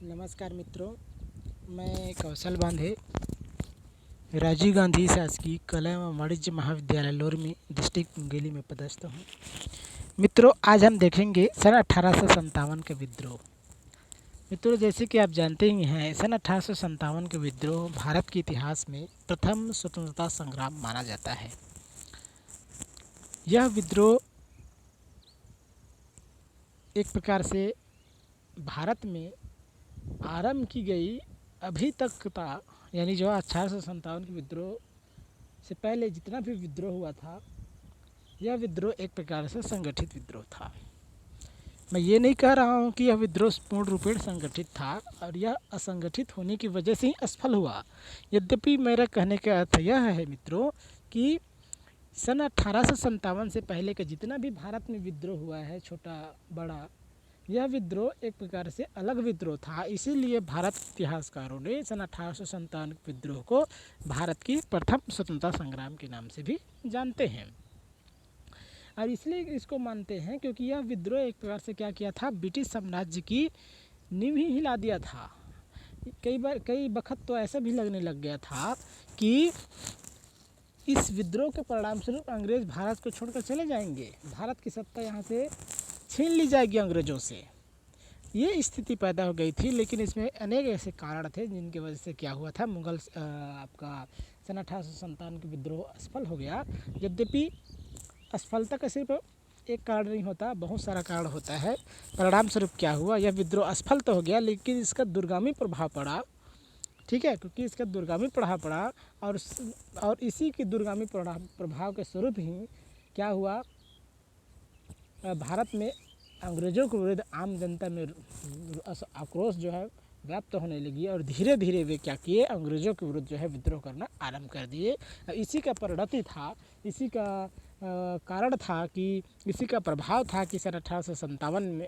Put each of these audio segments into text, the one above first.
नमस्कार मित्रों, मैं कौशल बांधे राजीव गांधी शासकीय कला एवं वाणिज्य महाविद्यालय लोरमी डिस्ट्रिक्ट मुंगेली में पदस्थ हूँ। मित्रों, आज हम देखेंगे सन 1857 के विद्रोह। मित्रों, जैसे कि आप जानते ही हैं, सन 1857 के विद्रोह भारत के इतिहास में प्रथम स्वतंत्रता संग्राम माना जाता है। यह विद्रोह एक प्रकार से भारत में आरंभ की गई अभी तक था, यानी जो 1857 के विद्रोह से पहले जितना भी विद्रोह हुआ था, यह विद्रोह एक प्रकार से संगठित विद्रोह था। मैं ये नहीं कह रहा हूँ कि यह विद्रोह पूर्ण रूपेण संगठित था और यह असंगठित होने की वजह से ही असफल हुआ। यद्यपि मेरा कहने का अर्थ यह है मित्रों कि सन 1857 से पहले का जितना भी भारत में विद्रोह हुआ है, छोटा बड़ा, यह विद्रोह एक प्रकार से अलग विद्रोह था। इसीलिए भारत इतिहासकारों ने सन 1857 विद्रोह को भारत की प्रथम स्वतंत्रता संग्राम के नाम से भी जानते हैं। और इसलिए इसको मानते हैं क्योंकि यह विद्रोह एक प्रकार से क्या किया था, ब्रिटिश साम्राज्य की नींव ही हिला दिया था। कई वक्त तो ऐसा भी लगने लग गया था कि इस विद्रोह के परिणाम स्वरूप अंग्रेज भारत को छोड़कर चले जाएंगे, भारत की सत्ता यहाँ से छीन ली जाएगी अंग्रेज़ों से। ये स्थिति पैदा हो गई थी, लेकिन इसमें अनेक ऐसे कारण थे जिनकी वजह से क्या हुआ था, मुगल आपका सन 1857 के विद्रोह असफल हो गया। यद्यपि असफलता का सिर्फ एक कारण नहीं होता, बहुत सारा कारण होता है। परिणाम स्वरूप क्या हुआ, यह विद्रोह असफल तो हो गया, लेकिन इसका दूरगामी प्रभाव पड़ा। ठीक है, क्योंकि इसका दूरगामी प्रभाव पड़ा और इसी के दूरगामी प्रभाव के स्वरूप ही क्या हुआ, भारत में अंग्रेज़ों के विरुद्ध आम जनता में आक्रोश जो है व्याप्त होने लगी और धीरे धीरे वे क्या किए, अंग्रेज़ों के विरुद्ध जो है विद्रोह करना आरंभ कर दिए। इसी का परिणति था, इसी का कारण था कि इसी का प्रभाव था कि सन 1857 में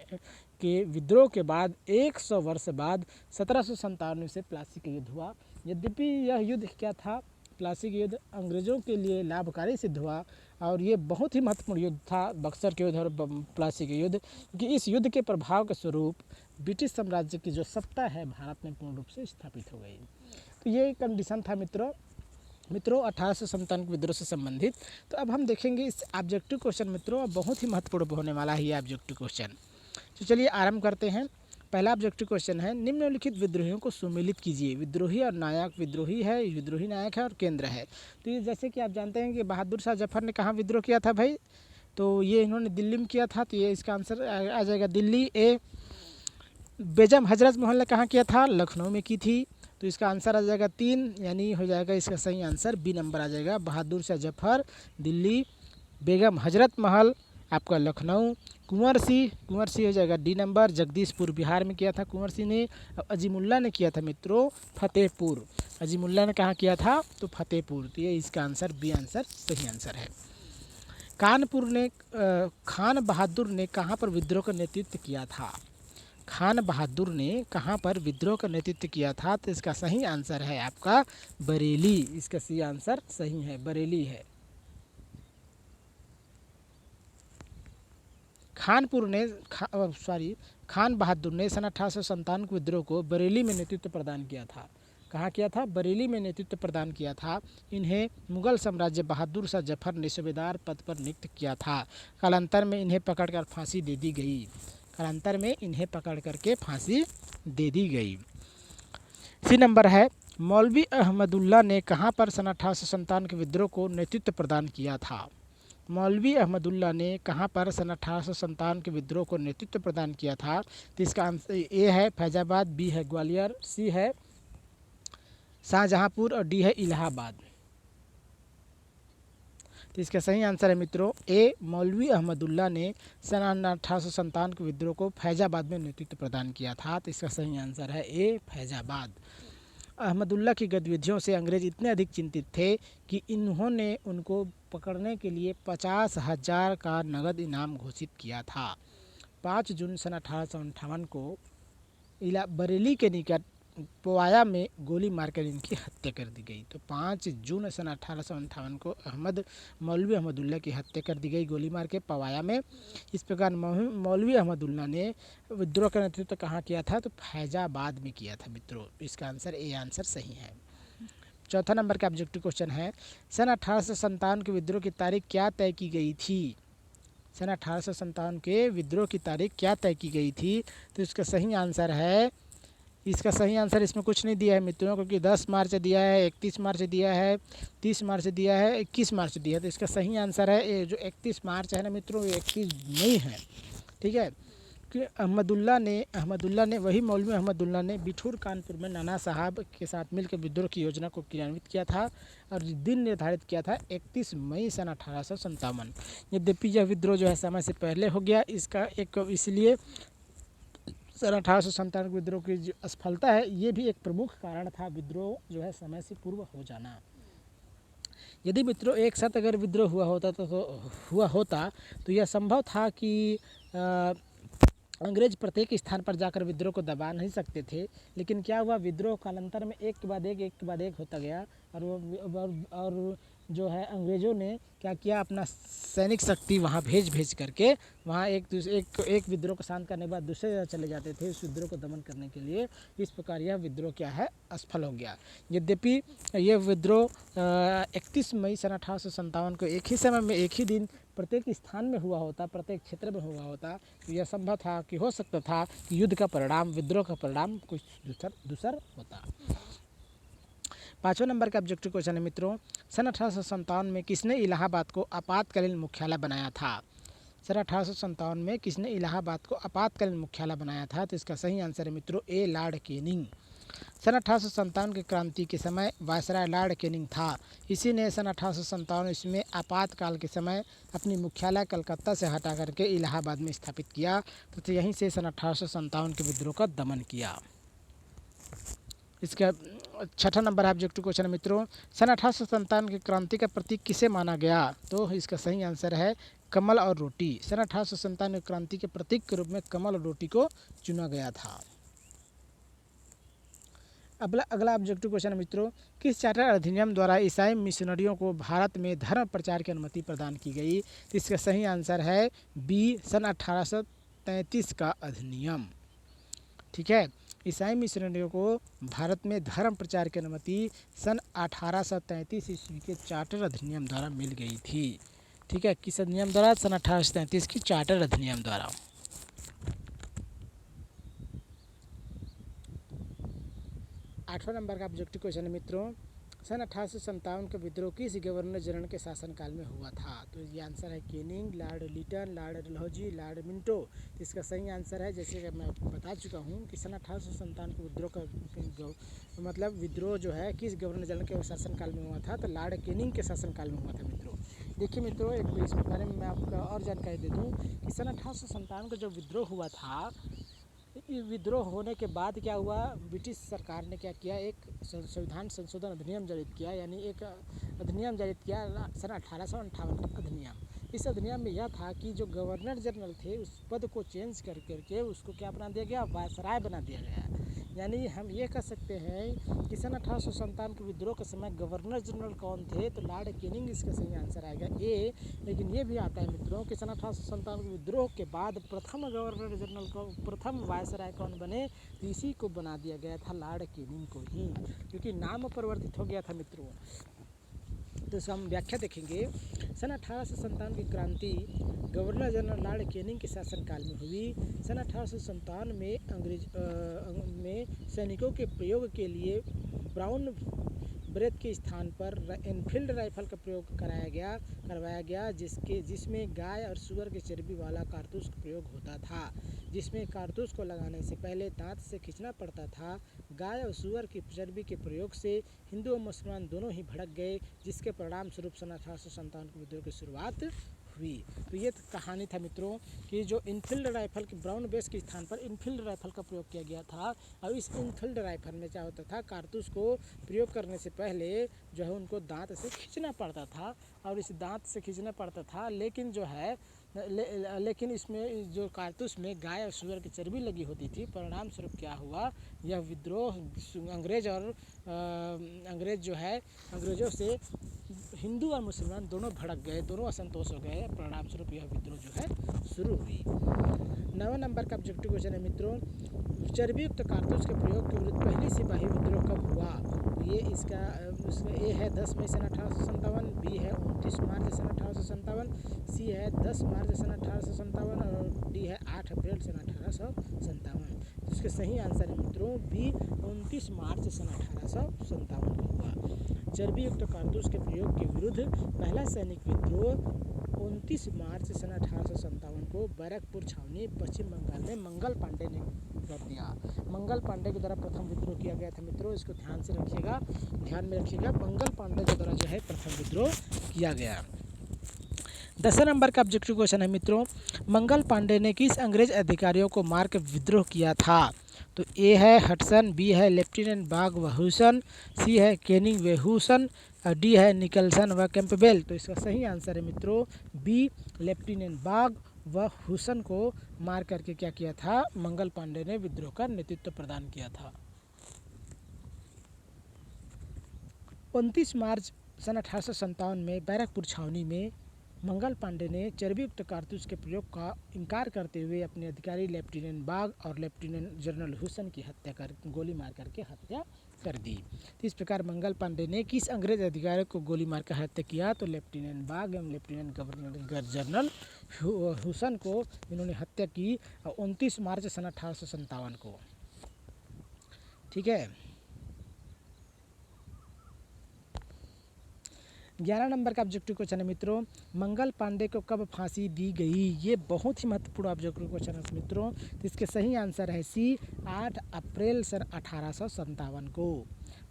के विद्रोह के बाद 100 वर्ष बाद 1797 से प्लासी का युद्ध हुआ। यद्यपि यह युद्ध क्या था, प्लासी का युद्ध अंग्रेज़ों के लिए लाभकारी सिद्ध हुआ और ये बहुत ही महत्वपूर्ण युद्ध था, बक्सर के युद्ध और प्लासी के युद्ध, क्योंकि इस युद्ध के प्रभाव के स्वरूप ब्रिटिश साम्राज्य की जो सत्ता है भारत में पूर्ण रूप से स्थापित हो गई। तो ये कंडीशन था मित्रों 1857 के विद्रोह से संबंधित। तो अब हम देखेंगे इस ऑब्जेक्टिव क्वेश्चन मित्रों, बहुत ही महत्वपूर्ण होने वाला है ये ऑब्जेक्टिव क्वेश्चन। तो चलिए आरंभ करते हैं। पहला ऑब्जेक्टिव क्वेश्चन है, निम्नलिखित विद्रोहियों को सुमेलित कीजिए। विद्रोही और नायक, विद्रोही है, विद्रोही नायक है और केंद्र है। तो ये जैसे कि आप जानते हैं कि बहादुर शाह जफर ने कहाँ विद्रोह किया था भाई, तो ये इन्होंने दिल्ली में किया था, तो ये इसका आंसर आ जाएगा दिल्ली। ए बेगम हजरत महल ने कहाँ किया था, लखनऊ में की थी, तो इसका आंसर आ जाएगा 3, यानी हो जाएगा इसका सही आंसर बी नंबर आ जाएगा। बहादुर शाह जफर दिल्ली, बेगम हजरत महल आपका लखनऊ, कुंवर सिंह हो जाएगा डी नंबर, जगदीशपुर बिहार में किया था कुंवर सिंह ने। अजीमुल्ला ने किया था मित्रों फतेहपुर, अजीमुल्ला ने कहाँ किया था, तो फतेहपुर। तो ये इसका आंसर बी आंसर सही आंसर है। खान बहादुर ने कहाँ पर विद्रोह का नेतृत्व किया था, खान बहादुर ने कहाँ पर विद्रोह का नेतृत्व किया था, तो इसका सही आंसर है आपका बरेली। इसका सही आंसर सही है, बरेली है। खान बहादुर ने सन 1857 के विद्रोह को बरेली में नेतृत्व प्रदान किया था। कहाँ किया था, बरेली में नेतृत्व प्रदान किया था। इन्हें मुगल साम्राज्य बहादुर शाह जफर ने सूबेदार पद पर नियुक्त किया था। कालांतर में इन्हें पकड़कर फांसी दे दी गई, कालांतर में इन्हें पकड़ करके फांसी दे दी गई। सी नंबर है, मौलवी अहमदुल्ला ने कहाँ पर सन 1857 के विद्रोह को नेतृत्व प्रदान किया था। मौलवी अहमदुल्ला ने कहाँ पर सन 1857 के विद्रोह को नेतृत्व प्रदान किया था, तो इसका आंसर ए है फैजाबाद, बी है ग्वालियर, सी है शाहजहांपुर और डी है इलाहाबाद। तो इसका सही आंसर है मित्रों ए, मौलवी अहमदुल्ला ने सन 1857 के विद्रोह को फैजाबाद में नेतृत्व प्रदान किया था। तो इसका सही आंसर है ए, फैजाबाद। अहमदुल्ला की गतिविधियों से अंग्रेज इतने अधिक चिंतित थे कि इन्होंने उनको पकड़ने के लिए 50,000 का नगद इनाम घोषित किया था। 5 जून सन 1858 को बरेली के निकट पोवाया में गोली मारकर इनकी हत्या कर दी गई। तो 5 जून सन 1858 को मौलवी अहमदुल्ला की हत्या कर दी गई गोली मार के पोवाया में। इस प्रकार मौलवी अहमदुल्ला ने विद्रोह का नेतृत्व कहाँ किया था? तो फैजाबाद में किया था मित्रों। इसका आंसर ए आंसर सही है। चौथा नंबर का ऑब्जेक्टिव क्वेश्चन है, सन 1857 के विद्रोह की तारीख क्या तय की गई थी? सन 1857 के विद्रोह की तारीख क्या तय की गई थी? तो इसका सही आंसर है, इसका सही आंसर इसमें कुछ नहीं दिया है मित्रों, क्योंकि 10 मार्च दिया है, 31 मार्च दिया है, 30 मार्च दिया है, 21 मार्च दिया है। तो इसका सही आंसर है ये जो 31 मार्च है ना मित्रों, ये 31 मई है। ठीक है, कि अहमदुल्ला ने वही मौलवी अहमदुल्ला ने बिठूर कानपुर में नाना साहब के साथ मिलकर विद्रोह की योजना को क्रियान्वित किया था और दिन निर्धारित किया था 31 मई सन 1857। यद्यपि यह विद्रोह जो है समय से पहले हो गया, इसका एक इसलिए सन 1857 विद्रोह की जो असफलता है ये भी एक प्रमुख कारण था, विद्रोह जो है समय से पूर्व हो जाना। यदि मित्रों एक साथ अगर विद्रोह हुआ होता तो यह संभव था कि अंग्रेज प्रत्येक स्थान पर जाकर विद्रोह को दबा नहीं सकते थे। लेकिन क्या हुआ, विद्रोह कालांतर में एक के बाद एक होता गया और जो है अंग्रेज़ों ने क्या किया, अपना सैनिक शक्ति वहाँ भेज करके वहाँ एक विद्रोह को शांत करने के बाद दूसरे जगह चले जाते थे उस विद्रोह को दमन करने के लिए। इस प्रकार यह विद्रोह क्या है, असफल हो गया। यद्यपि यह विद्रोह 31 मई सन 1857 को एक ही समय में एक ही दिन प्रत्येक स्थान में हुआ होता, प्रत्येक क्षेत्र में हुआ होता, तो यह संभव था कि हो सकता था कि युद्ध का परिणाम, विद्रोह का परिणाम कुछ दूसर होता। 5वां नंबर का ऑब्जेक्टिव क्वेश्चन है मित्रों, सन 1857 में किसने इलाहाबाद को आपातकालीन मुख्यालय बनाया था? सन 1857 में किसने इलाहाबाद को आपातकालीन मुख्यालय बनाया था? तो इसका सही आंसर है मित्रों ए लॉर्ड कैनिंग। सन 1857 की क्रांति के समय वायसराय लॉर्ड कैनिंग था। इसी ने सन 1857 ईस्वी में आपातकाल के समय अपनी मुख्यालय कलकत्ता से हटा करके इलाहाबाद में स्थापित किया। तो यहीं से सन 1857 के विद्रोह का दमन किया। इसका 6ठा नंबर ऑब्जेक्टिव क्वेश्चन है मित्रों, सन 1857 की क्रांति का प्रतीक किसे माना गया? तो इसका सही आंसर है कमल और रोटी। सन 1857 में क्रांति के प्रतीक के रूप में कमल और रोटी को चुना गया था। अगला ऑब्जेक्टिव क्वेश्चन है मित्रों, किस चार्टर अधिनियम द्वारा ईसाई मिशनरियों को भारत में धर्म प्रचार की अनुमति प्रदान की गई? तो इसका सही आंसर है बी, सन 1833 का अधिनियम। ठीक है, ईसाई मिशनरियों को भारत में धर्म प्रचार की अनुमति सन 1833 ईस्वी के चार्टर अधिनियम द्वारा मिल गई थी। ठीक है, किस अधिनियम द्वारा? सन 1833 की चार्टर अधिनियम द्वारा। 8वां नंबर का ऑब्जेक्टिव क्वेश्चन है मित्रों, सन 1857 का विद्रोह किस गवर्नर जनरल के शासनकाल में हुआ था? तो ये आंसर है Canning, Lord Lytton, Lord Dalhousie, Lord Minto. तो इसका सही आंसर है, जैसे कि मैं आपको बता चुका हूँ कि सन 1857 के विद्रोह का मतलब विद्रोह जो है किस गवर्नर जनरल के शासनकाल में हुआ था? तो लॉर्ड कैनिंग के शासनकाल में हुआ था मित्रों। देखिए मित्रों, एक इस बारे में मैं आपको और जानकारी दे दूँ कि सन 1857 का जो विद्रोह हुआ था, विद्रोह होने के बाद क्या हुआ, ब्रिटिश सरकार ने क्या किया, एक संविधान संशोधन अधिनियम जारी किया, यानी एक अधिनियम जारी किया सन 1858 का अधिनियम। इस अधिनियम में यह था कि जो गवर्नर जनरल थे उस पद को चेंज करके उसको क्या बना दिया गया, वायसराय बना दिया गया। यानी हम ये कह सकते हैं कि सन 1857 के विद्रोह के समय गवर्नर जनरल कौन थे? तो लॉर्ड कैनिंग इसका सही आंसर आएगा ए। लेकिन ये भी आता है मित्रों कि सन 1857 के विद्रोह के बाद प्रथम गवर्नर जनरल को, प्रथम वायसराय कौन बने? तो इसी को बना दिया गया था, लॉर्ड कैनिंग को ही, क्योंकि नाम परिवर्तित हो गया था मित्रों। तो हम व्याख्या देखेंगे, सन 1857 की क्रांति गवर्नर जनरल लॉर्ड कैनिंग के शासनकाल में हुई। सन 1857 में सैनिकों के प्रयोग के लिए ब्राउन ब्रेथ के स्थान पर एनफील्ड राइफल का प्रयोग करवाया गया जिसमें गाय और सूअर की चर्बी वाला कारतूस का प्रयोग होता था, जिसमें कारतूस को लगाने से पहले दांत से खींचना पड़ता था। गाय और सूअर की चर्बी के प्रयोग से हिंदू और मुसलमान दोनों ही भड़क गए, जिसके परिणाम स्वरूप सन 1857 के विद्रोह की शुरुआत हुई। तो ये कहानी था मित्रों कि जो इनफील्ड राइफल के ब्राउन बेस के स्थान पर इनफील्ड राइफल का प्रयोग किया गया था। और इस इनफील्ड राइफल में क्या होता था, कारतूस को प्रयोग करने से पहले जो है उनको दांत से खींचना पड़ता था, और इस दांत से खींचना पड़ता था, लेकिन जो है लेकिन इसमें जो कारतूस में गाय और सूअर की चर्बी लगी होती थी, परिणाम स्वरूप क्या हुआ, यह विद्रोह अंग्रेज जो है अंग्रेज़ों से हिंदू और मुसलमान दोनों भड़क गए, दोनों असंतोष हो गए। परिणाम स्वरूप यह विद्रोह जो है शुरू हुई। 9 नंबर का ऑब्जेक्टिव क्वेश्चन है मित्रों, चर्बीयुक्त कारतूस के प्रयोग के विरुद्ध पहली सिपाही विद्रोह कब हुआ? ये इसका ए है 10 मई सन 1857, बी है 29 मार्च सन 1857, सी है 10 मार्च सन 1857 और डी है 8 अप्रैल सन 1857। तो इसके सही आंसर है मित्रों बी 29 मार्च सन 1857 को हुआ। चर्बीयुक्त कारतूस के प्रयोग के विरुद्ध पहला सैनिक विद्रोह 29 मार्च सन 1857 को बैरकपुर छावनी पश्चिम बंगाल में मंगल पांडे ने कर दिया। मंगल पांडे के द्वारा प्रथम विद्रोह किया गया था मित्रों, इसको ध्यान में रखिएगा। मंगल पांडे के द्वारा जो है प्रथम विद्रोह किया गया। 10 नंबर का ऑब्जेक्टिव क्वेश्चन है मित्रों, मंगल पांडे ने किस अंग्रेज अधिकारियों को मारकर विद्रोह किया था? तो ए है हडसन, बी है लेफ्टिनेंट बाग व हुसन, सी है केनिंग व हुसन और डी है निकलसन व कैंपबेल। तो इसका सही आंसर है मित्रों बी लेफ्टिनेंट बाग व हुसन को मार करके क्या किया था, मंगल पांडे ने विद्रोह का नेतृत्व प्रदान किया था। 29 मार्च सन 1857 में बैरकपुर छावनी में मंगल पांडे ने चर्बीयुक्त कारतूस के प्रयोग का इनकार करते हुए अपने अधिकारी लेफ्टिनेंट बाग और लेफ्टिनेंट जनरल हुसन की गोली मार करके हत्या कर दी। तो इस प्रकार मंगल पांडे ने किस अंग्रेज अधिकारी को गोली मारकर हत्या किया? तो लेफ्टिनेंट बाग एवं लेफ्टिनेंट गवर्नर जनरल हुसन को इन्होंने हत्या की 29 मार्च सन 1857 को। ठीक है। 11 नंबर का ऑब्जेक्टिव क्वेश्चन है मित्रों, मंगल पांडे को कब फांसी दी गई? ये बहुत ही महत्वपूर्ण ऑब्जेक्टिव क्वेश्चन है मित्रों। तो इसके सही आंसर है सी 8 अप्रैल सन 1857 को।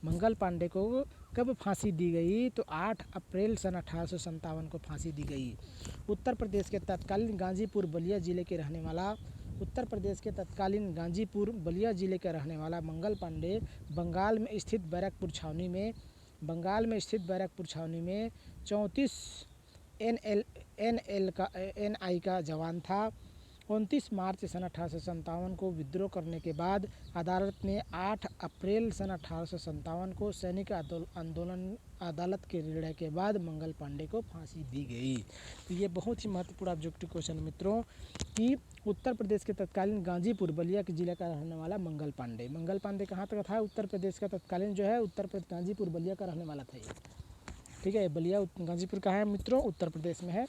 मंगल पांडे को कब फांसी दी गई? तो 8 अप्रैल सन 1857 को फांसी दी गई। उत्तर प्रदेश के तत्कालीन गाजीपुर बलिया जिले के रहने वाला मंगल पांडे बंगाल में स्थित बैरकपुर छावनी में 34 NI का जवान था। 29 मार्च सन 1857 को विद्रोह करने के बाद अदालत ने 8 अप्रैल सन 1857 को सैनिक अदालत के निर्णय के बाद मंगल पांडे को फांसी दी गई। तो ये बहुत ही महत्वपूर्ण ऑब्जेक्टिव क्वेश्चन मित्रों कि उत्तर प्रदेश के तत्कालीन गाजीपुर बलिया के जिले का रहने वाला मंगल पांडे कहाँ तक था? उत्तर प्रदेश का तत्कालीन जो है उत्तर प्रदेश गाजीपुर बलिया का रहने वाला था ये। ठीक है, बलिया गाजीपुर कहाँ है मित्रों? उत्तर प्रदेश में है।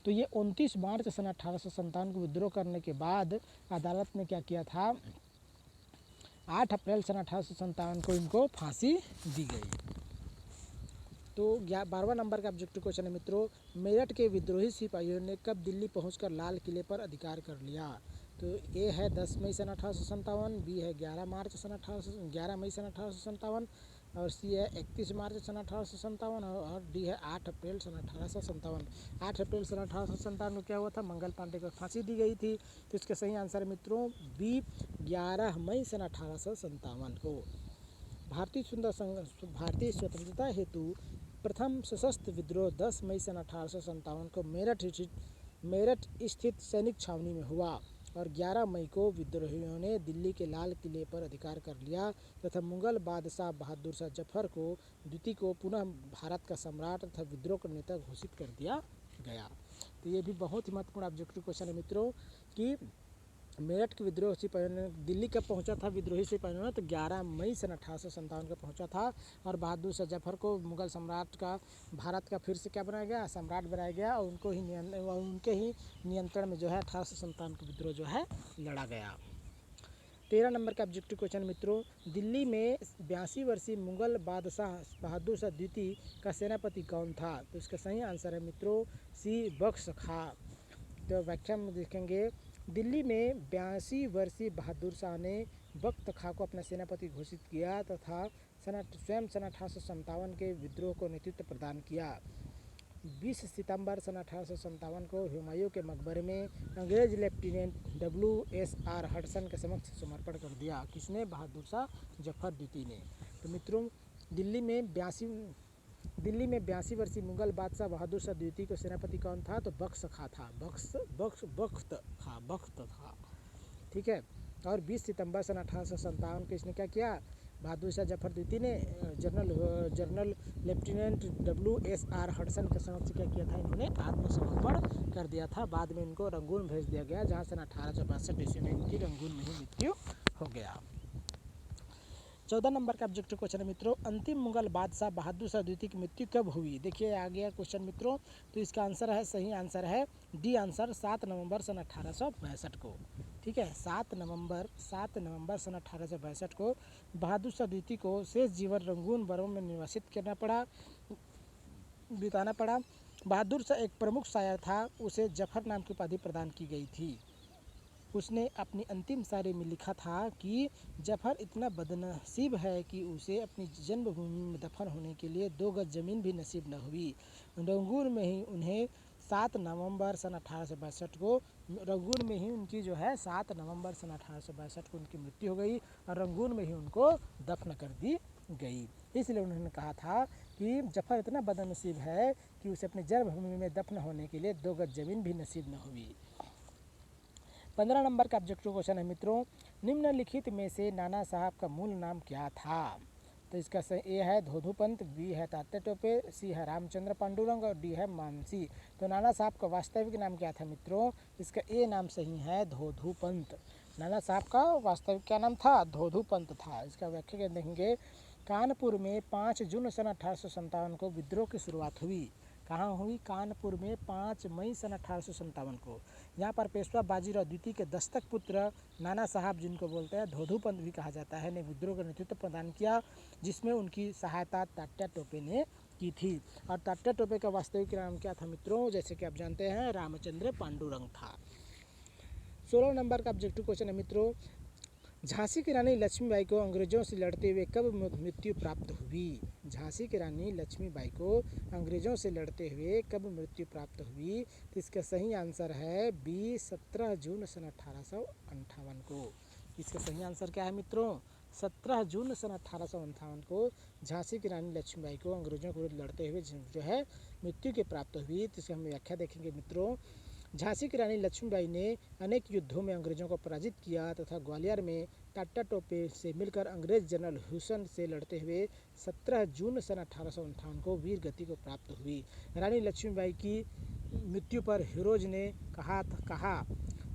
तो ये 29 मार्च सन 1857 को विद्रोह करने के बाद अदालत ने क्या किया था, 8 अप्रैल सन 1857 को इनको फांसी दी गई। तो 12वां नंबर का ऑब्जेक्टिव क्वेश्चन है मित्रों, मेरठ के विद्रोही सिपाहियों ने कब दिल्ली पहुंचकर लाल किले पर अधिकार कर लिया? तो ए है 10 मई सन 1857, बी है 11 मई सन 1857 और सी है 31 मार्च सन 1857 और डी है 8 अप्रैल सन 1857। 8 अप्रैल सन 1857 में क्या हुआ था? मंगल पांडे को फांसी दी गई थी। तो इसके सही आंसर मित्रों बी 11 मई सन 1857 को। भारतीय स्वतंत्रता हेतु प्रथम सशस्त्र विद्रोह 10 मई सन 1857 को मेरठ स्थित सैनिक छावनी में हुआ और 11 मई को विद्रोहियों ने दिल्ली के लाल किले पर अधिकार कर लिया तथा मुगल बादशाह बहादुर शाह जफर को द्वितीय को पुनः भारत का सम्राट तथा विद्रोह का नेता घोषित कर दिया गया। तो ये भी बहुत ही महत्वपूर्ण ऑब्जेक्टिव क्वेश्चन है मित्रों कि मेरठ के विद्रोह सिपाहियों ने दिल्ली कब पहुंचा था विद्रोही सिपाहियों ने? तो 11 मई सन 1857 को पहुंचा था और बहादुर शाह जफर को मुगल सम्राट का भारत का फिर से क्या बनाया गया? सम्राट बनाया गया और उनके ही नियंत्रण में जो है 1857 का विद्रोह जो है लड़ा गया। 13 नंबर का ऑब्जेक्टिव क्वेश्चन मित्रों, दिल्ली में 82 वर्षीय मुगल बादशाह बहादुर शाह द्वितीय का सेनापति कौन था? तो इसका सही आंसर है मित्रों सी बख्श खां। तो व्याख्या में देखेंगे, दिल्ली में 82 वर्षीय बहादुर शाह ने बख्त खां को अपना सेनापति घोषित किया तथा स्वयं सन 1857 के विद्रोह को नेतृत्व प्रदान किया। 20 सितंबर सन 1857 को हुमायूं के मकबरे में अंग्रेज लेफ्टिनेंट WSR हडसन के समक्ष समर्पण कर दिया। किसने? बहादुर शाह जफर द्वितीय ने। तो मित्रों दिल्ली में दिल्ली में 82 वर्षीय मुगल बादशाह बहादुर शाह द्वितीय को सेनापति कौन था? तो बख्श खां था, बख्त था। ठीक है। और 20 सितंबर सन 1857 को इसने क्या किया? बहादुर शाह जफर द्वितीय ने जनरल लेफ्टिनेंट WSR हडसन के समक्ष क्या किया था? इन्होंने आत्मसमर्पण कर दिया था। बाद में इनको रंगून भेज दिया गया, जहाँ सन 1862 ईस्वी में इनकी रंगून में ही मृत्यु हो गया। 14 नंबर का ऑब्जेक्टिव क्वेश्चन है मित्रों, अंतिम मुगल बादशाह बहादुर शाह द्वितीय की मृत्यु कब हुई? देखिए आ गया क्वेश्चन मित्रों। तो इसका आंसर है, सही आंसर है डी आंसर, 7 नवंबर सन 1862 को। ठीक है, 7 नवंबर सन 1862 को बहादुर शाह द्वितीय को शेष जीवन रंगून बरों में निवासित बिताना पड़ा। बहादुर शाह एक प्रमुख शायर था, उसे जफर नाम की उपाधि प्रदान की गई थी। उसने अपनी अंतिम शायरी में लिखा था कि जफर इतना बदनसीब है कि उसे अपनी जन्मभूमि में दफन होने के लिए 2 गज जमीन भी नसीब न हुई। रंगून में ही उन्हें 7 नवंबर सन 1862 को रंगून में ही उनकी जो है 7 नवंबर सन 1862 को उनकी मृत्यु हो गई और रंगून में ही उनको दफन कर दी गई। इसलिए उन्होंने कहा था कि जफर इतना बदनसीब है कि उसे अपनी जन्मभूमि में दफन होने के लिए 2 गज जमीन भी नसीब न हुई। 15 नंबर का ऑब्जेक्टिव क्वेश्चन है मित्रों, निम्नलिखित में से नाना साहब का मूल नाम क्या था? तो इसका ए है धोधुपंत, बी है तात्या टोपे, सी है रामचंद्र पांडुरंग और डी है मानसी। तो नाना साहब का वास्तविक नाम क्या था मित्रों? इसका ए नाम सही है धोधुपंत। नाना साहब का वास्तविक क्या नाम था? धोधुपंत था। इसका व्याख्या देखेंगे, कानपुर में 5 जून सन 1857 को विद्रोह की शुरुआत हुई। कहाँ हुई? कानपुर में 5 मई सन 1857 को। यहाँ पर पेशवा बाजीराव द्वितीय के दस्तक पुत्र नाना साहब, जिनको बोलते हैं धोधुपंत भी कहा जाता है, ने विद्रोह का नेतृत्व प्रदान किया, जिसमें उनकी सहायता तात्या टोपे ने की थी। और तात्या टोपे का वास्तविक नाम क्या था मित्रों? जैसे कि आप जानते हैं, रामचंद्र पांडुरंग था। 16 नंबर का ऑब्जेक्टिव क्वेश्चन है मित्रों, झांसी की रानी लक्ष्मीबाई को अंग्रेजों से लड़ते हुए कब मृत्यु प्राप्त हुई? झांसी की रानी लक्ष्मीबाई को अंग्रेजों से लड़ते हुए कब मृत्यु प्राप्त हुई? तो इसका सही आंसर है बी, 17 जून सन 1858 को। इसका सही आंसर क्या है मित्रों? 17 जून सन 1858 को झांसी की रानी लक्ष्मीबाई को अंग्रेजों के विरुद्ध लड़ते हुए जो है मृत्यु की प्राप्त हुई। तो इसकी हम व्याख्या देखेंगे मित्रों। झांसी की रानी लक्ष्मीबाई ने अनेक युद्धों में अंग्रेजों को पराजित किया तथा ग्वालियर में तात्या टोपे से मिलकर अंग्रेज जनरल हुसैन से लड़ते हुए 17 जून सन 1858 को वीर गति को प्राप्त हुई। रानी लक्ष्मीबाई की मृत्यु पर हीरोज ने कहा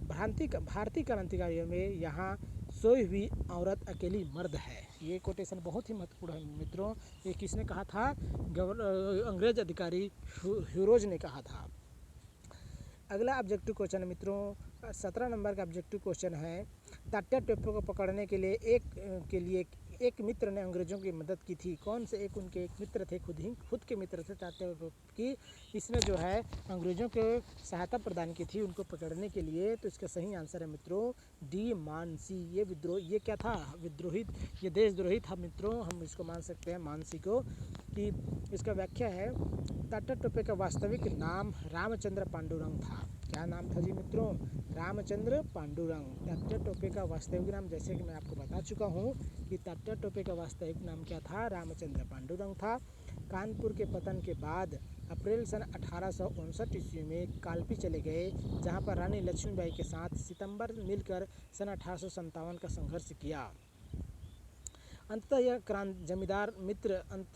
भारतीय क्रांतिकारियों में यहाँ सोई हुई औरत अकेली मर्द है। ये कोटेशन बहुत ही महत्वपूर्ण है मित्रों। ये किसने कहा था? अंग्रेज अधिकारी हीरोज ने कहा था। अगला ऑब्जेक्टिव क्वेश्चन है मित्रों, 17 नंबर का ऑब्जेक्टिव क्वेश्चन है, तात्या टोपे को पकड़ने के लिए एक मित्र ने अंग्रेजों की मदद की थी। कौन से उनके एक मित्र थे? खुद के मित्र थे तात्या टोपे की। इसने जो है अंग्रेजों को सहायता प्रदान की थी उनको पकड़ने के लिए। तो इसका सही आंसर है मित्रों डी, मानसी। ये क्या था? ये देशद्रोही था मित्रों। हम इसको मान सकते हैं मानसी को। कि इसका व्याख्या है, तात्या टोपे का वास्तविक नाम रामचंद्र पांडुरंग था। क्या नाम था जी मित्रों? रामचंद्र पांडुरंग। तात्या टोपे का वास्तविक नाम, जैसे कि मैं आपको बता चुका हूँ कि तात्या टोपे का वास्तविक नाम क्या था? रामचंद्र पांडुरंग था। कानपुर के पतन के बाद अप्रैल सन 1859 ईस्वी में कालपी चले गए, जहाँ पर रानी लक्ष्मीबाई के साथ सितंबर मिलकर सन 1857 का संघर्ष किया। अंततः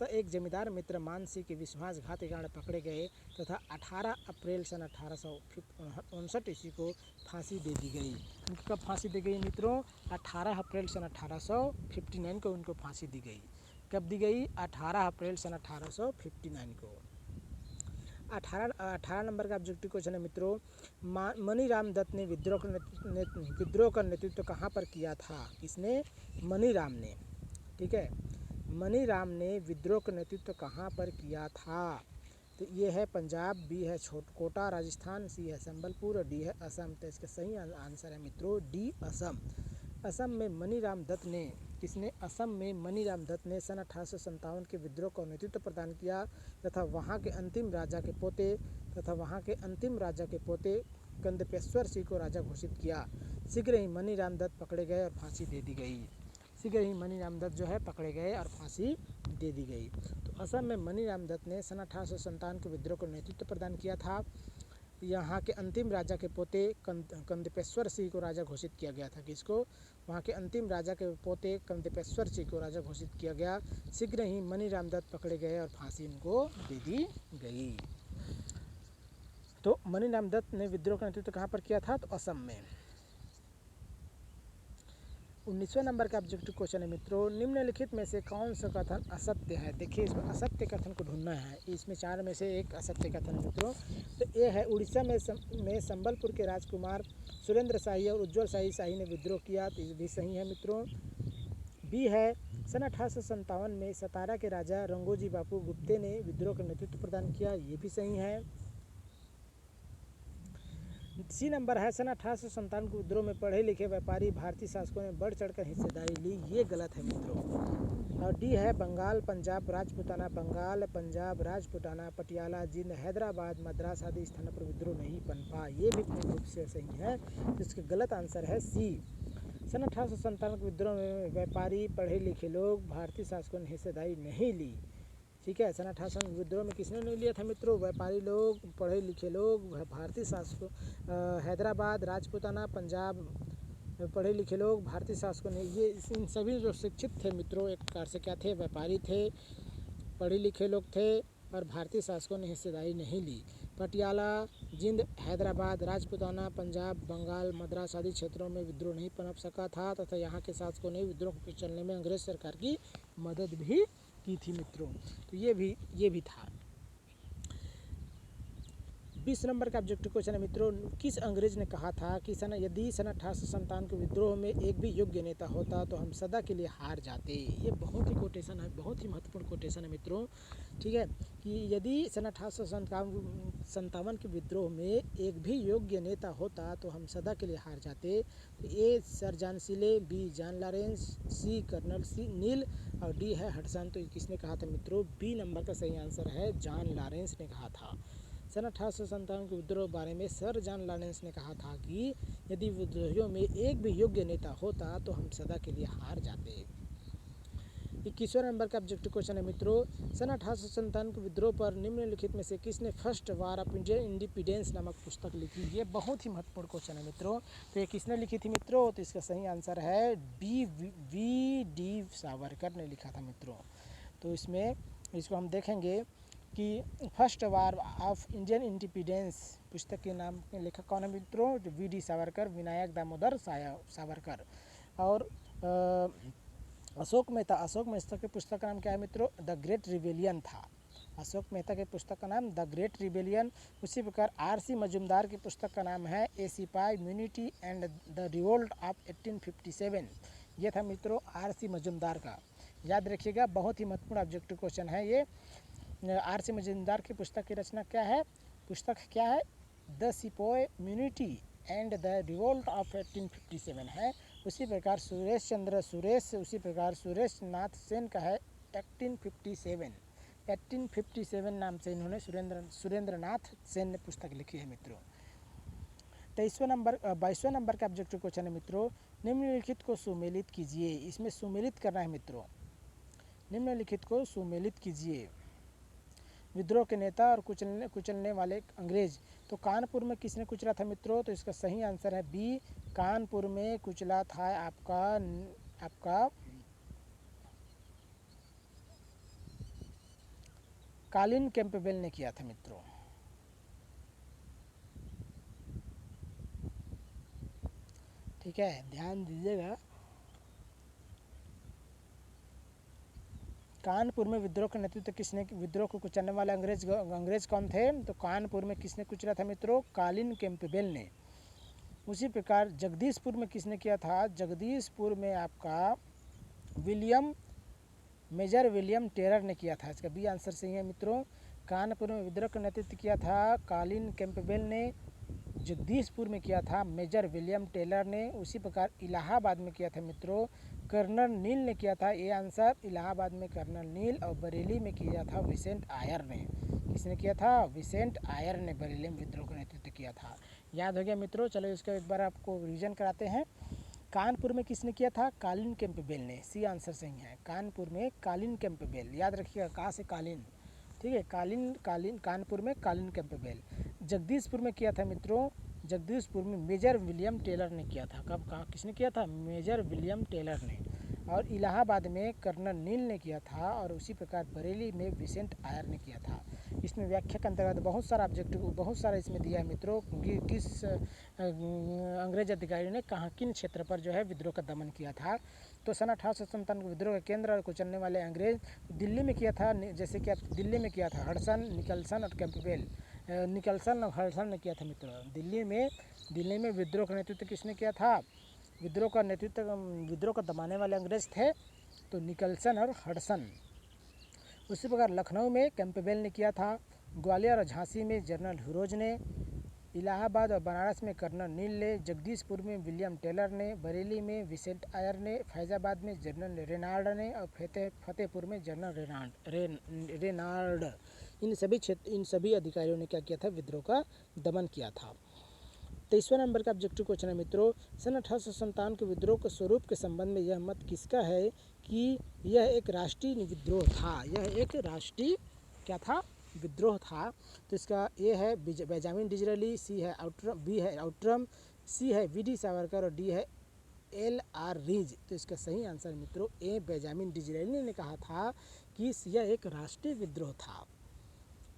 एक जमींदार मित्र मानसी के विश्वासघात के कारण पकड़े गए तथा 18 अप्रैल सन 1859 ईस्वी को फांसी दे दी गई। उनको कब फांसी दी गई मित्रों? 18 अप्रैल सन 1859 को उनको फांसी दी गई। कब दी गई? 18 अप्रैल सन 1859 को। 18 नंबर का ऑब्जेक्टिव क्वेश्चन है मित्रों, मनीराम दत्त ने विद्रोह का नेतृत्व कहाँ पर किया था? किसने? मनीराम ने। ठीक है, मनीराम ने विद्रोह का नेतृत्व कहाँ पर किया था? तो ये है पंजाब, बी है कोटा राजस्थान, सी है संबलपुर और डी है असम। तो इसका सही आंसर है मित्रों डी, असम। असम में मनीराम दत्त ने असम में मनीराम दत्त ने सन 1857 के विद्रोह का नेतृत्व प्रदान किया तथा वहाँ के अंतिम राजा के पोते गंधपेश्वर सिंह को राजा घोषित किया। शीघ्र ही मनीराम दत्त पकड़े गए और फांसी दे दी गई। शीघ्र ही मनी राम दत्त जो है पकड़े गए और फांसी दे दी गई। तो असम में मनी राम दत्त ने सन 1857 के विद्रोह को नेतृत्व प्रदान किया था। यहाँ के अंतिम राजा के पोते कंदपेश्वर सिंह को राजा घोषित किया गया था। किसको? वहाँ के अंतिम राजा के पोते कंदपेश्वर सिंह को राजा घोषित किया गया। शीघ्र ही मनी राम दत्त पकड़े गए और फांसी इनको दे दी गई। तो मनी राम दत्त ने विद्रोह का नेतृत्व कहाँ पर किया था? तो असम में। 19वें नंबर का ऑब्जेक्टिव क्वेश्चन है मित्रों, निम्नलिखित में से कौन सा कथन असत्य है? देखिए इसमें असत्य कथन को ढूंढना है। इसमें 4 में से एक असत्य कथन है मित्रों। तो ये है उड़ीसा में संबलपुर के राजकुमार सुरेंद्र शाही और उज्जवल शाही ने विद्रोह किया, तो ये भी सही है मित्रों। बी है सन 1857 में सतारा के राजा रंगोजी बापू गुप्ते ने विद्रोह का नेतृत्व प्रदान किया, ये भी सही है। सी नंबर है सन 1857 के विद्रोह में पढ़े लिखे व्यापारी भारतीय शासकों ने बढ़ चढ़कर हिस्सेदारी ली, ये गलत है मित्रों। और डी है बंगाल पंजाब राजपूताना, बंगाल पंजाब राजपूताना पटियाला जिंद हैदराबाद मद्रास आदि स्थानों पर विद्रोह नहीं पनपा, ये भी पूर्ण रूप से सही है। जिसका गलत आंसर है सी। सन 1857 के विद्रोह में व्यापारी पढ़े लिखे लोग भारतीय शासकों ने हिस्सेदारी नहीं ली। ठीक है, सन 1857 विद्रोह में किसने नहीं लिया था मित्रों? व्यापारी लोग, पढ़े लिखे लोग, भारतीय शासकों, हैदराबाद राजपूताना पंजाब पढ़े लिखे लोग, भारतीय शासकों ने, ये इन सभी जो शिक्षित थे मित्रों एक प्रकार से क्या थे? व्यापारी थे, पढ़े लिखे लोग थे और भारतीय शासकों ने हिस्सेदारी नहीं ली। पटियाला जिंद हैदराबाद राजपूताना पंजाब बंगाल मद्रास आदि क्षेत्रों में विद्रोह नहीं पनप सका था तथा यहाँ के शासकों ने विद्रोह को चलने में अंग्रेज सरकार की मदद भी की थी मित्रों। तो ये भी था। 20 नंबर का ऑब्जेक्टिव क्वेश्चन है मित्रों, किस अंग्रेज ने कहा था कि यदि सन 1857 के विद्रोह में एक भी योग्य नेता होता तो हम सदा के लिए हार जाते। ये बहुत ही कोटेशन है, बहुत ही महत्वपूर्ण कोटेशन है मित्रों। ठीक है, कि यदि सन 1857 के विद्रोह में एक भी योग्य नेता होता तो हम सदा के लिए हार जाते। तो ए सर जॉन सिले, बी जॉन लॉरेंस, सी कर्नल सी नील और डी है हडसन। तो किसने कहा था मित्रों? बी नंबर का सही आंसर है जॉन लॉरेंस ने कहा था। सन 1857 के विद्रोह बारे में सर जॉन लॉरेंस ने कहा था कि यदि विद्रोहियों में एक भी योग्य नेता होता तो हम सदा के लिए हार जाते। 21वें नंबर का ऑब्जेक्टिव क्वेश्चन है मित्रों, सन 1857 के विद्रोह पर निम्नलिखित में से किसने first war of Indian independence नामक पुस्तक लिखी? ये बहुत ही महत्वपूर्ण क्वेश्चन है मित्रों। तो ये किसने लिखी थी मित्रों? तो इसका सही आंसर है वी डी सावरकर ने लिखा था मित्रों। तो इसको हम देखेंगे कि first war of Indian independence पुस्तक के नाम के लेखक कौन है मित्रों? जो वी डी सावरकर, विनायक दामोदर सावरकर। और अशोक मेहता के पुस्तक का नाम क्या है मित्रों? द ग्रेट रिबेलियन था। अशोक मेहता के पुस्तक का नाम द ग्रेट रिबेलियन। उसी प्रकार आर.सी. मजूमदार की पुस्तक का नाम है ए सिपाही unity and the revolt of 1857। ये था मित्रों आर.सी. मजूमदार का, याद रखिएगा, बहुत ही महत्वपूर्ण ऑब्जेक्टिव क्वेश्चन है ये। आर.सी. मजूमदार की पुस्तक की रचना क्या है? पुस्तक क्या है? द सिपाही unity and the revolt of 1857 है। उसी प्रकार उसी प्रकार सुरेश नाथ सेन का है 1857 नाम से इन्होंने सुरेंद्र नाथ सेन ने पुस्तक लिखी है मित्रों। 22वें नंबर का ऑब्जेक्टिव क्वेश्चन है मित्रों, निम्नलिखित को सुमेलित कीजिए। इसमें सुमेलित करना है मित्रों, निम्नलिखित को सुमेलित कीजिए। विद्रोह के नेता और कुचलने वाले अंग्रेज। तो कानपुर में किसने कुचला था मित्रों? तो इसका सही आंसर है बी, कानपुर में कुचला था आपका कॉलिन कैंपबेल ने किया था मित्रों। ठीक है, ध्यान दीजिएगा। कानपुर में विद्रोह का नेतृत्व किसने, विद्रोह को कुचलने वाले अंग्रेज कौन थे? तो कानपुर में किसने कुचला था मित्रों? कॉलिन कैंपबेल ने। उसी प्रकार जगदीशपुर में किसने किया था? जगदीशपुर में आपका मेजर विलियम टेलर ने किया था। इसका बी आंसर सही है मित्रों। कानपुर में विद्रोह का नेतृत्व किया था कॉलिन कैंपबेल ने, जगदीशपुर में किया था मेजर विलियम टेलर ने। उसी प्रकार इलाहाबाद में किया था मित्रों कर्नल नील ने किया था। ये आंसर इलाहाबाद में कर्नल नील और बरेली में किया था विसेंट आयर ने। किसने किया था? विसेंट आयर ने बरेली में विद्रोह का नेतृत्व किया था। याद हो गया मित्रों? चलो इसका एक बार आपको रिवीजन कराते हैं। कानपुर में किसने किया था? कालीन कैंपबेल ने। सी आंसर सही है, कानपुर में कालीन कैंपबेल। याद रखिएगा कहाँ से कालीन, ठीक है, कालीन कानपुर में कालीन कैंपबेल। जगदीशपुर में किया था मित्रों, जगदीशपुर में मेजर विलियम टेलर ने किया था। कब कहाँ किसने किया था? मेजर विलियम टेलर ने। और इलाहाबाद में कर्नल नील ने किया था, और उसी प्रकार बरेली में विसेंट आयर ने किया था। इसमें व्याख्या के अंतर्गत बहुत सारा ऑब्जेक्टिव, बहुत सारा इसमें दिया है मित्रों कि किस अंग्रेज अधिकारी ने कहाँ किन क्षेत्र पर जो है विद्रोह का दमन किया था। तो सन 1857 को विद्रोह का केंद्र और कुचलने वाले अंग्रेज दिल्ली में किया था। जैसे कि दिल्ली में किया था हडसन, निकलसन और कैंपबेल। निकलसन और हडसन ने किया था मित्रों। दिल्ली में विद्रोह का नेतृत्व किसने किया था? विद्रोह का दबाने वाले अंग्रेज थे तो निकलसन और हडसन। उसी प्रकार लखनऊ में कैंपबेल ने किया था। ग्वालियर और झांसी में जनरल हिरोज ने। इलाहाबाद और बनारस में कर्नल नील ने। जगदीशपुर में विलियम टेलर ने। बरेली में विसेंट आयर ने। फैजाबाद में जनरल रेनाल्ड ने। और फतेहपुर में जनरल रेनाल्ड। इन सभी अधिकारियों ने क्या किया था? विद्रोह का दमन किया था। 23वें नंबर का ऑब्जेक्टिव क्वेश्चन है मित्रों, सन 1857 के विद्रोह के स्वरूप के संबंध में यह मत किसका है कि यह एक राष्ट्रीय विद्रोह था? यह एक राष्ट्रीय क्या था? विद्रोह था। तो इसका ए है बेंजामिन डिज़रायली, सी है बी है आउट्रम, सी है वी.डी. सावरकर और डी है एल.आर. रीज। तो इसका सही आंसर मित्रों ए बेंजामिन डिज़रायली ने कहा था कि यह एक राष्ट्रीय विद्रोह था।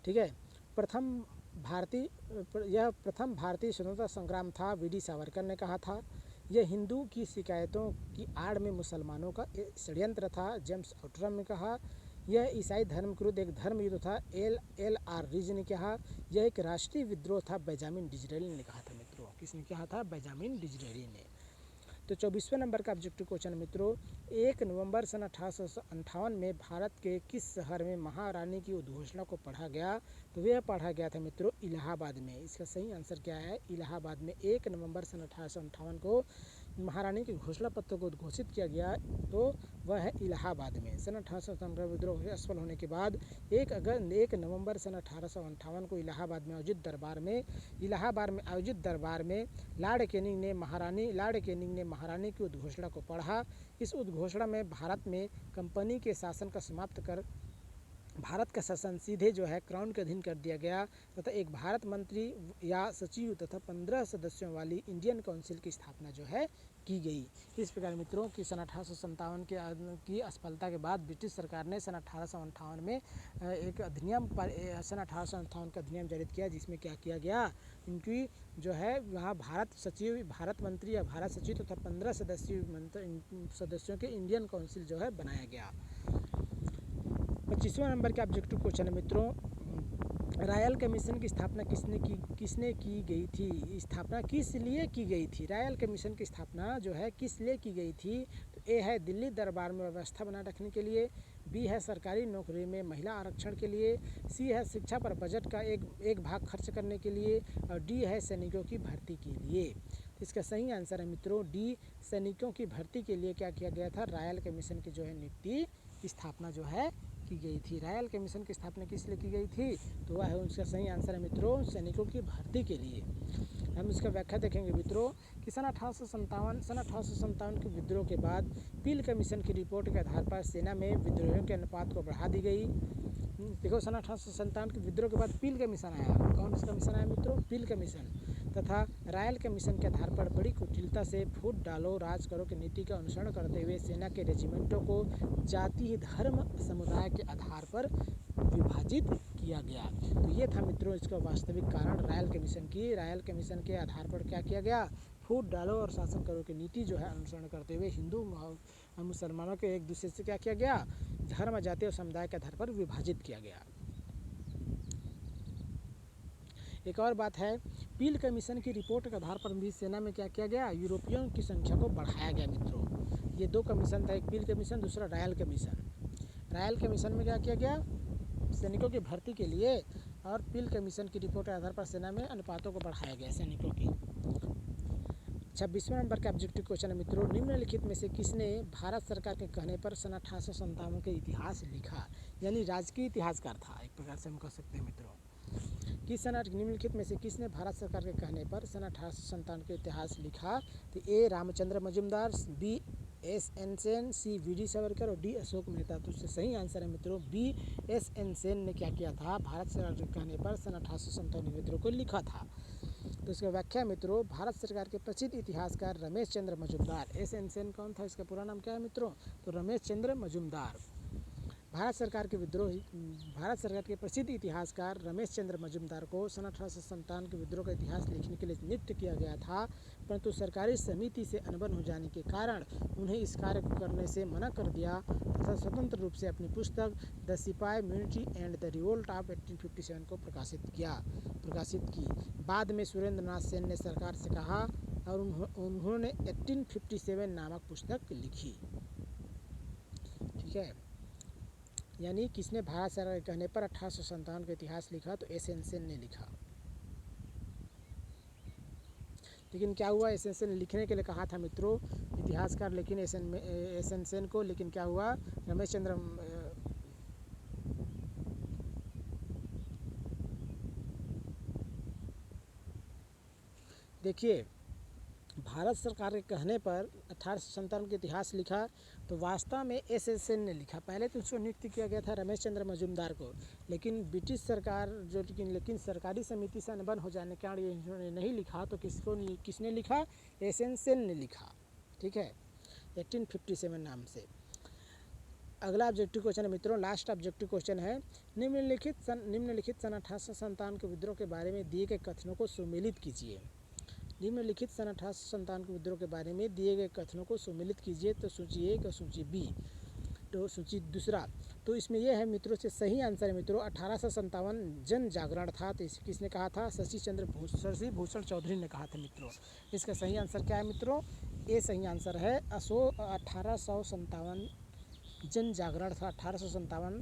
ठीक है, प्रथम भारतीय स्वतंत्रता संग्राम था, वी.डी. सावरकर ने कहा था। यह हिंदू की शिकायतों की आड़ में मुसलमानों का षड्यंत्र था, जेम्स आउट्रम ने कहा। यह ईसाई धर्म के विरुद्ध एक धर्म युद्ध था, एल.आर. रीज ने कहा। यह एक राष्ट्रीय विद्रोह था, बेंजामिन डिज़रायली ने कहा था मित्रों। किसने कहा था? बेंजामिन डिज़रायली ने। तो 24वें नंबर का ऑब्जेक्टिव क्वेश्चन मित्रों, 1 नवंबर सन 1858 में भारत के किस शहर में महारानी की उद्घोषणा को पढ़ा गया? तो वह पढ़ा गया था मित्रों इलाहाबाद में। इसका सही आंसर क्या है? इलाहाबाद में 1 नवंबर सन 1858 को महारानी के घोषणा पत्र को उद्घोषित किया गया, तो वह है इलाहाबाद में। सन 1857 का विद्रोह असफल होने के बाद 1 नवंबर सन 1858 को इलाहाबाद में आयोजित दरबार में लॉर्ड कैनिंग ने महारानी की उद्घोषणा को पढ़ा। इस उद्घोषणा में भारत में कंपनी के शासन का समाप्त कर भारत का शासन सीधे जो है क्राउन के अधीन कर दिया गया तथा एक भारत मंत्री या सचिव तथा 15 सदस्यों वाली इंडियन काउंसिल की स्थापना जो है की गई। इस प्रकार मित्रों की सन 1857 की असफलता के बाद ब्रिटिश सरकार ने सन 1858 में एक अधिनियम सन 1858 का अधिनियम जारी किया, जिसमें क्या किया गया? इनकी जो है वहाँ भारत मंत्री या भारत सचिव तथा 15 सदस्यों के इंडियन काउंसिल जो है बनाया गया। 25वें नंबर के ऑब्जेक्टिव क्वेश्चन है मित्रों, रॉयल कमीशन की स्थापना किसने की गई थी? स्थापना किस लिए की गई थी? रॉयल कमीशन की स्थापना जो है किस लिए की गई थी? तो ए है दिल्ली दरबार में व्यवस्था बनाए रखने के लिए, बी है सरकारी नौकरी में महिला आरक्षण के लिए, सी है शिक्षा पर बजट का एक भाग खर्च करने के लिए, और डी है सैनिकों की भर्ती के लिए। तो इसका सही आंसर है मित्रों डी, सैनिकों की भर्ती के लिए क्या किया गया था? रॉयल कमीशन की जो है नियुक्ति की स्थापना जो है की गई थी। रॉयल कमीशन की स्थापना किस लिए की गई थी? तो वह है उसका सही आंसर है मित्रों सैनिकों की भर्ती के लिए। हम इसका व्याख्या देखेंगे मित्रों कि सन 1857 के विद्रोह के बाद पील कमीशन की रिपोर्ट के आधार पर सेना में विद्रोहियों के अनुपात को बढ़ा दी गई। देखो सन 1857 के विद्रोह के बाद पील कमीशन आया। कौन सा कमीशन आया मित्रों? पील कमीशन। तथा रॉयल कमीशन के आधार पर बड़ी कुटिलता से फूट डालो राज करो की नीति का अनुसरण करते हुए सेना के रेजिमेंटों को जाति धर्म समुदाय के आधार पर विभाजित किया गया। तो ये था मित्रों इसका वास्तविक कारण रॉयल कमीशन के आधार पर क्या किया गया? फूट डालो और शासन करो की नीति जो है अनुसरण करते हुए हिंदू मुसलमानों के एक दूसरे से क्या किया गया? धर्म जाति और समुदाय के आधार पर विभाजित किया गया। एक और बात है, पील कमीशन की रिपोर्ट के आधार पर भी सेना में क्या किया गया? यूरोपियन की संख्या को बढ़ाया गया मित्रों। ये दो कमीशन था, एक पील कमीशन दूसरा रॉयल कमीशन। रॉयल कमीशन में क्या किया गया? सैनिकों की भर्ती के लिए, और पील कमीशन की रिपोर्ट के आधार पर सेना में अनुपातों को बढ़ाया गया सैनिकों की। 26वें नंबर का ऑब्जेक्टिव क्वेश्चन है मित्रों, निम्नलिखित में से किसने भारत सरकार के कहने पर सन 1857 के इतिहास लिखा? यानी राजकीय इतिहासकार था, एक प्रकार से हम कह सकते हैं मित्रों। किस सन निम्नलिखित में से किसने भारत सरकार के कहने पर सन 1857 के इतिहास लिखा? तो A Ramchandra Majumdar, B S N Sen, C V D Savarkar और डी अशोक मेहता। तो उससे सही आंसर है मित्रों बी एस एन सेन ने क्या किया था? भारत सरकार के कहने पर सन 1857 विद्रोह को लिखा था। तो इसका व्याख्या मित्रों, भारत सरकार के प्रसिद्ध इतिहासकार रमेश चंद्र मजुमदार। एस एन सेन कौन था? इसका पूरा नाम क्या है मित्रों? तो रमेश चंद्र मजुमदार। भारत सरकार के प्रसिद्ध इतिहासकार रमेश चंद्र मजुमदार को सन 1857 के विद्रोह का इतिहास लिखने के लिए नियुक्त किया गया था, परंतु सरकारी समिति से अनबन हो जाने के कारण उन्हें इस कार्य को करने से मना कर दिया तथा स्वतंत्र रूप से अपनी पुस्तक द सिपाही म्यूनिटी एंड द रिवोल्ट ऑफ 1857 को प्रकाशित की। बाद में सुरेंद्र नाथ सेन ने सरकार से कहा और उन्होंने 1857 नामक पुस्तक लिखी। ठीक है, यानी किसने भारत सरकार के कहने पर 1857 का इतिहास लिखा? तो एस एन सेन ने लिखा। लेकिन क्या हुआ? एस एन सेन ने लिखने के लिए कहा था मित्रों इतिहासकार, लेकिन एस एन सेन को, लेकिन क्या हुआ? रमेश चंद्र देखिए, भारत सरकार के कहने पर 1857 का इतिहास लिखा तो वास्तव में एस एन सेन ने लिखा। पहले तो उसको नियुक्त किया गया था रमेश चंद्र मजुमदार को, लेकिन ब्रिटिश सरकार लेकिन सरकारी समिति से अनबन हो जाने के कारण इन्होंने नहीं लिखा। तो किसने लिखा? एस एन सेन ने लिखा। ठीक है, 1857 नाम से। अगला ऑब्जेक्टिव क्वेश्चन है मित्रों, लास्ट ऑब्जेक्टिव क्वेश्चन है, निम्नलिखित सन 1857 के विद्रोह के बारे में दिए गए कथनों को सुमेलित कीजिए। निम्नलिखित सन 1857 के विद्रोह के बारे में दिए गए कथनों को सुमेलित कीजिए। तो सूची 1 और सूची बी। तो सूची दूसरा, तो इसमें यह है मित्रों से सही आंसर है मित्रों 1857 जन जागरण था। तो इसे किसने कहा था? शशि भूषण चौधरी ने कहा था मित्रों। इसका सही आंसर क्या है मित्रों? ये सही आंसर है 1857 जन जागरण था। 1857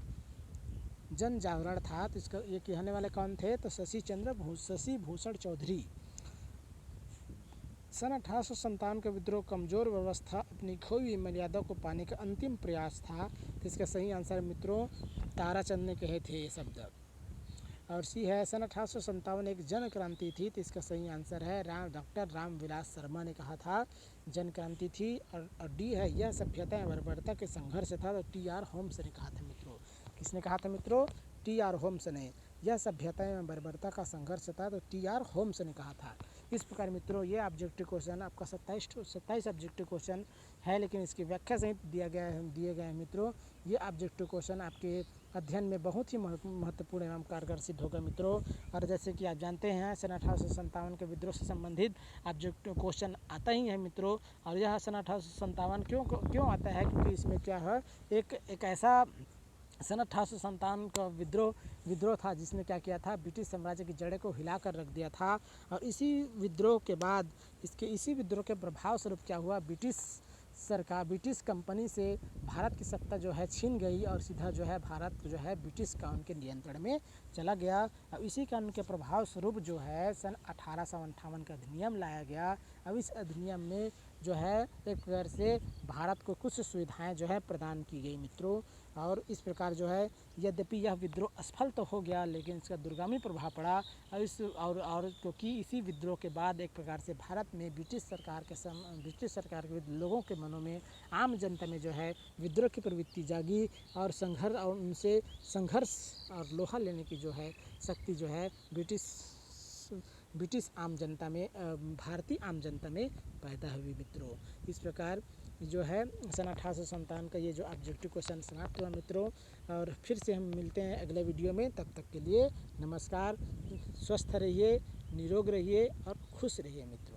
जन जागरण था। तो इसका ये कहने वाले कौन थे? तो शशि भूषण चौधरी। सन 1857 का विद्रोह कमजोर व्यवस्था अपनी खोई हुई मर्यादा को पाने का अंतिम प्रयास था। तो इसका सही आंसर मित्रों ताराचंद ने कहे थे ये शब्द। और सी है सन 1857 एक जन क्रांति थी। तो इसका सही आंसर है डॉक्टर रामविलास शर्मा ने कहा था जन क्रांति थी। और डी है यह सभ्यता एवं बर्बरता के संघर्ष था। तो टी आर होम्स ने कहा था मित्रों। किसने कहा था मित्रों? टी आर होम्स ने। यह सभ्यता एवं बर्बरता का संघर्ष था। तो टी आर होम्स ने कहा था। इस प्रकार मित्रों ये ऑब्जेक्टिव क्वेश्चन आपका 27 ऑब्जेक्टिव क्वेश्चन है, लेकिन इसकी व्याख्या सहित दिए गए हैं मित्रों। ये ऑब्जेक्टिव क्वेश्चन आपके अध्ययन में बहुत ही महत्वपूर्ण एवं कारगर सिद्ध होगा मित्रों। और जैसे कि आप जानते हैं सन 1857 के विद्रोह से संबंधित ऑब्जेक्टिव क्वेश्चन आता ही है मित्रों। और यह सन 1857 क्यों आता है? क्योंकि इसमें क्या है, एक ऐसा सन 1857 का विद्रोह था जिसने क्या किया था? ब्रिटिश साम्राज्य की जड़ें को हिलाकर रख दिया था। और इसी विद्रोह के प्रभाव स्वरूप क्या हुआ? ब्रिटिश कंपनी से भारत की सत्ता जो है छीन गई और सीधा जो है भारत जो है ब्रिटिश कानून के नियंत्रण में चला गया। अब इसी कानून के प्रभाव स्वरूप जो है सन 1858 का अधिनियम लाया गया। अब इस अधिनियम में जो है एक प्रकार से भारत को कुछ सुविधाएं जो है प्रदान की गई मित्रों। और इस प्रकार जो है यद्यपि यह विद्रोह असफल तो हो गया, लेकिन इसका दूरगामी प्रभाव पड़ा। और क्योंकि इसी विद्रोह के बाद एक प्रकार से भारत में ब्रिटिश सरकार के लोगों के मनों में, आम जनता में जो है विद्रोह की प्रवृत्ति जागी और उनसे संघर्ष और लोहा लेने की जो है शक्ति जो है ब्रिटिश आम जनता में, भारतीय आम जनता में पैदा हुई मित्रों। इस प्रकार जो है सन 1857 का ये जो ऑब्जेक्टिव क्वेश्चन समाप्त हुआ मित्रों। और फिर से हम मिलते हैं अगले वीडियो में। तब तक के लिए नमस्कार। स्वस्थ रहिए, निरोग रहिए और खुश रहिए मित्रों।